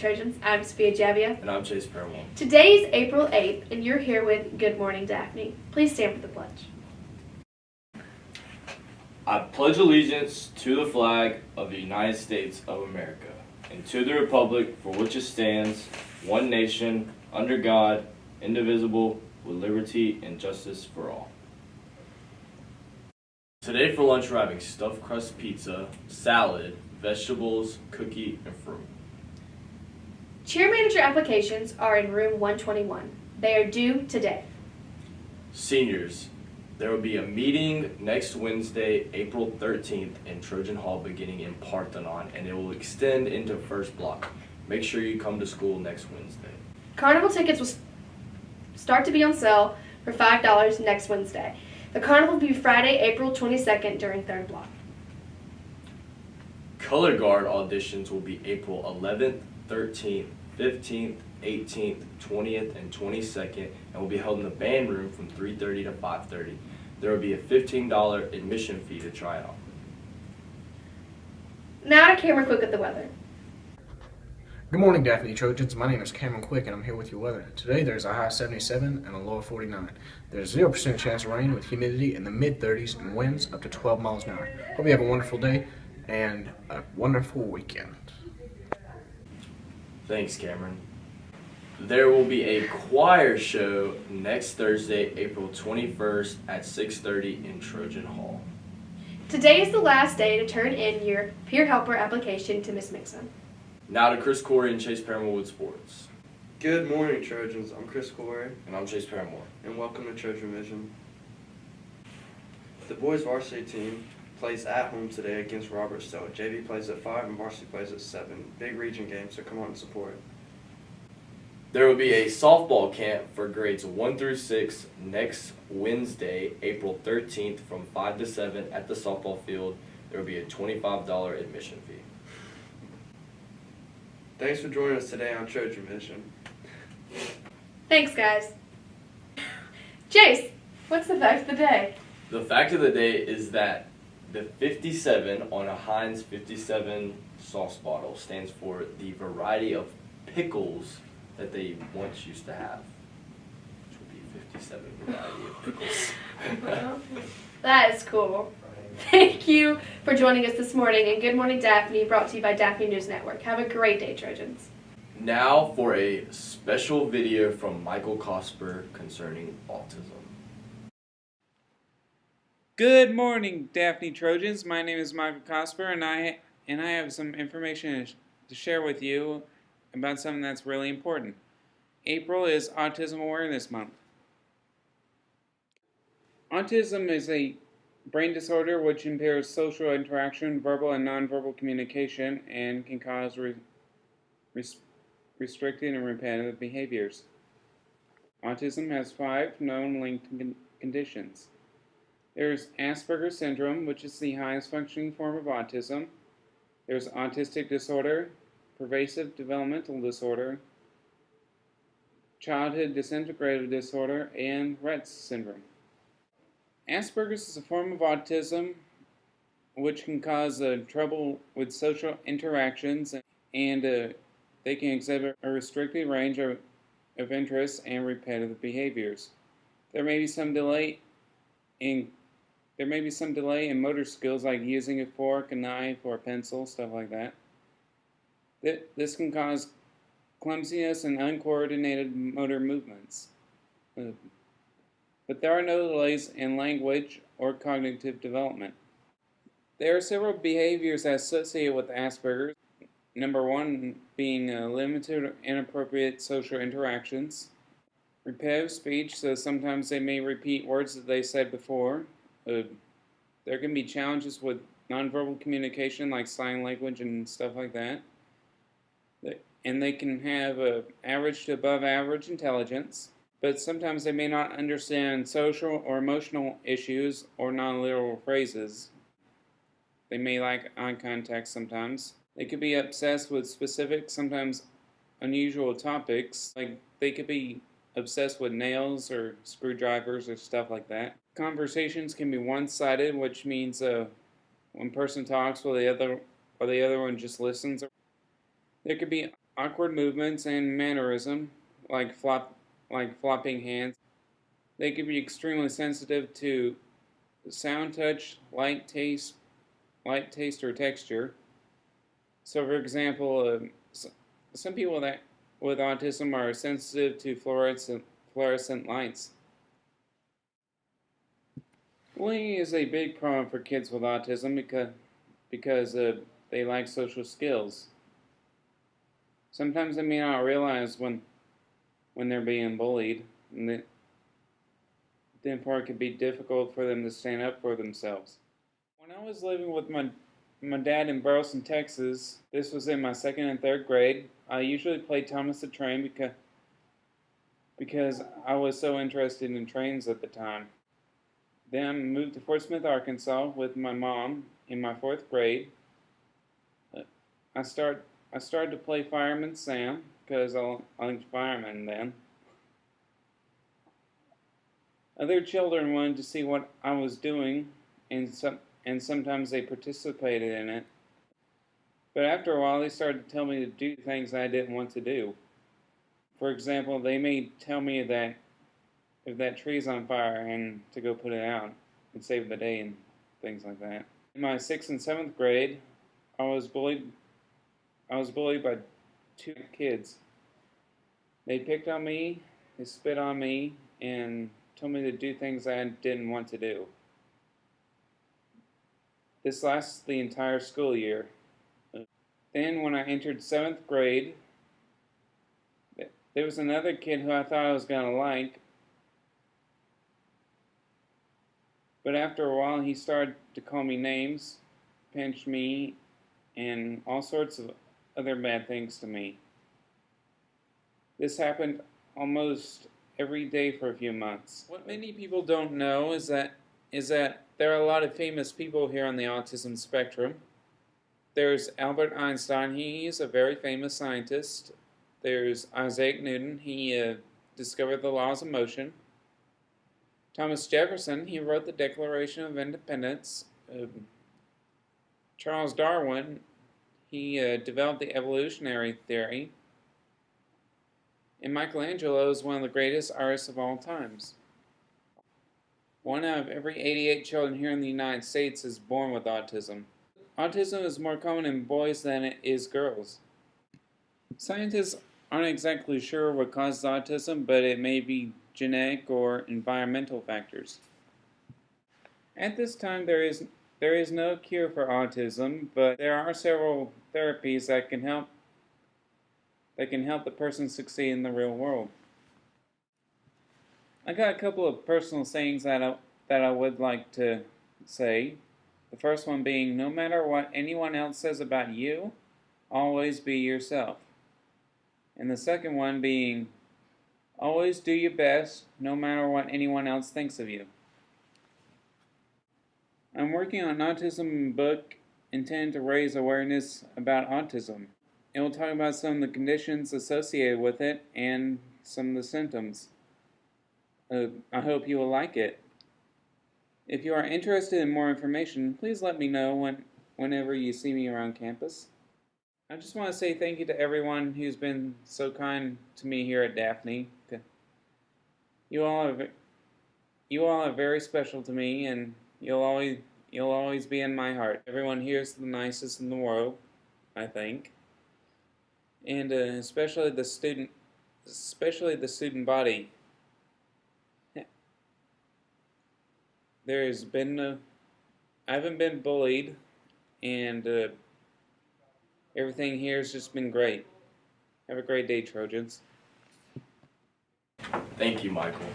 Trojans. I'm Sophia Javia. And I'm Chase Paramore. Today is April 8th, and you're here with Good Morning, Daphne. Please stand for the pledge. I pledge allegiance to the flag of the United States of America and to the republic for which it stands, one nation, under God, indivisible, with liberty and justice for all. Today for lunch we're having stuffed crust pizza, salad, vegetables, cookie, and fruit. Cheer manager applications are in room 121. They are due today. Seniors, there will be a meeting next Wednesday, April 13th in Trojan Hall beginning in Parthenon, and it will extend into first block. Make sure you come to school next Wednesday. Carnival tickets will start to be on sale for $5 next Wednesday. The carnival will be Friday, April 22nd during third block. Color Guard auditions will be April 11th, 13th, 15th, 18th, 20th, and 22nd, and will be held in the band room from 3:30 to 5:30. There will be a $15 admission fee to try out. Now to Cameron Quick with the weather. Good morning, Daphne Trojans. My name is Cameron Quick, and I'm here with your weather. Today, there's a high 77 and a low of 49. There's 0% chance of rain with humidity in the mid-30s and winds up to 12 miles an hour. Hope you have a wonderful day and a wonderful weekend. Thanks, Cameron. There will be a choir show next Thursday, April 21st at 6:30 in Trojan Hall. Today is the last day to turn in your peer helper application to Miss Mixon. Now to Chris Corey and Chase Paramore with sports. Good morning, Trojans. I'm Chris Corey, And I'm Chase Paramore. and welcome to Trojan Vision. The boys varsity team plays at home today against Robertsdale. JV plays at 5 and varsity plays at 7. Big region game, so come on and support. There will be a softball camp for grades 1 through 6 next Wednesday, April 13th from 5 to 7 at the softball field. There will be a $25 admission fee. Thanks for joining us today on Trojan Vision. Thanks, guys. Chase, what's the fact of the day? The fact of the day is that the 57 on a Heinz 57 sauce bottle stands for the variety of pickles that they once used to have, which would be 57 variety of pickles. Well, that is cool. Thank you for joining us this morning, and Good Morning Daphne, brought to you by Daphne News Network. Have a great day, Trojans. Now for a special video from Michael Cosper concerning autism. Good morning, Daphne Trojans. My name is Michael Cosper, and I have some information to share with you about something that's really important. April is Autism Awareness Month. Autism is a brain disorder which impairs social interaction, verbal and nonverbal communication, and can cause restricted and repetitive behaviors. Autism has 5 known linked conditions. There's Asperger's syndrome, which is the highest functioning form of autism. There's autistic disorder, pervasive developmental disorder, childhood disintegrative disorder, and Rett syndrome. Asperger's is a form of autism which can cause trouble with social interactions, and they can exhibit a restricted range of interests and repetitive behaviors. There may be some delay in motor skills like using a fork, a knife, or a pencil, stuff like that. This can cause clumsiness and uncoordinated motor movements. But there are no delays in language or cognitive development. There are several behaviors associated with Asperger's. Number 1 being limited or inappropriate social interactions. Repetitive speech, so sometimes they may repeat words that they said before. There can be challenges with nonverbal communication like sign language and stuff like that. And they can have average to above average intelligence, but sometimes they may not understand social or emotional issues or non-literal phrases. They may lack eye contact sometimes. They could be obsessed with specific, sometimes unusual topics, like they could be obsessed with nails or screwdrivers or stuff like that. Conversations can be one-sided, which means one person talks while the other one just listens. There could be awkward movements and mannerism, like flopping hands. They can be extremely sensitive to sound, touch, light taste or texture. So, for example, some people that with autism are sensitive to fluorescent lights. Bullying is a big problem for kids with autism because they lack social skills. Sometimes they may not realize when they're being bullied, and therefore it can be difficult for them to stand up for themselves. When I was living with my dad in Burleson, Texas, this was in my 2nd and 3rd grade, I usually played Thomas the Train because I was so interested in trains at the time. Then I moved to Fort Smith, Arkansas with my mom in my 4th grade. I started to play Fireman Sam because I liked firemen then. Other children wanted to see what I was doing, and sometimes they participated in it. But after a while, they started to tell me to do things I didn't want to do. For example, they may tell me that if that tree's on fire and to go put it out and save the day and things like that. In my 6th and 7th grade, I was bullied by 2 kids. They picked on me, they spit on me, and told me to do things I didn't want to do. This lasts the entire school year. Then when I entered 7th grade, there was another kid who I thought I was going to like, but after a while he started to call me names, pinch me, and all sorts of other bad things to me. This happened almost every day for a few months. What many people don't know is that there are a lot of famous people here on the autism spectrum. There's Albert Einstein, he is a very famous scientist. There's Isaac Newton, he discovered the laws of motion. Thomas Jefferson, he wrote the Declaration of Independence. Charles Darwin, he developed the evolutionary theory. And Michelangelo is one of the greatest artists of all times. 1 out of every 88 children here in the United States is born with autism. Autism is more common in boys than it is girls. Scientists aren't exactly sure what causes autism, but it may be genetic or environmental factors. At this time, there is no cure for autism, but there are several therapies that can help the person succeed in the real world. I got a couple of personal sayings that I would like to say. The first one being, no matter what anyone else says about you, always be yourself. And the second one being, always do your best, no matter what anyone else thinks of you. I'm working on an autism book intended to raise awareness about autism. It will talk about some of the conditions associated with it and some of the symptoms. I hope you will like it. If you are interested in more information, please let me know whenever you see me around campus. I just want to say thank you to everyone who's been so kind to me here at Daphne. You all are very special to me, and you'll always be in my heart. Everyone here is the nicest in the world, I think, and especially the student body. I haven't been bullied, and everything here has just been great. Have a great day, Trojans. Thank you, Michael.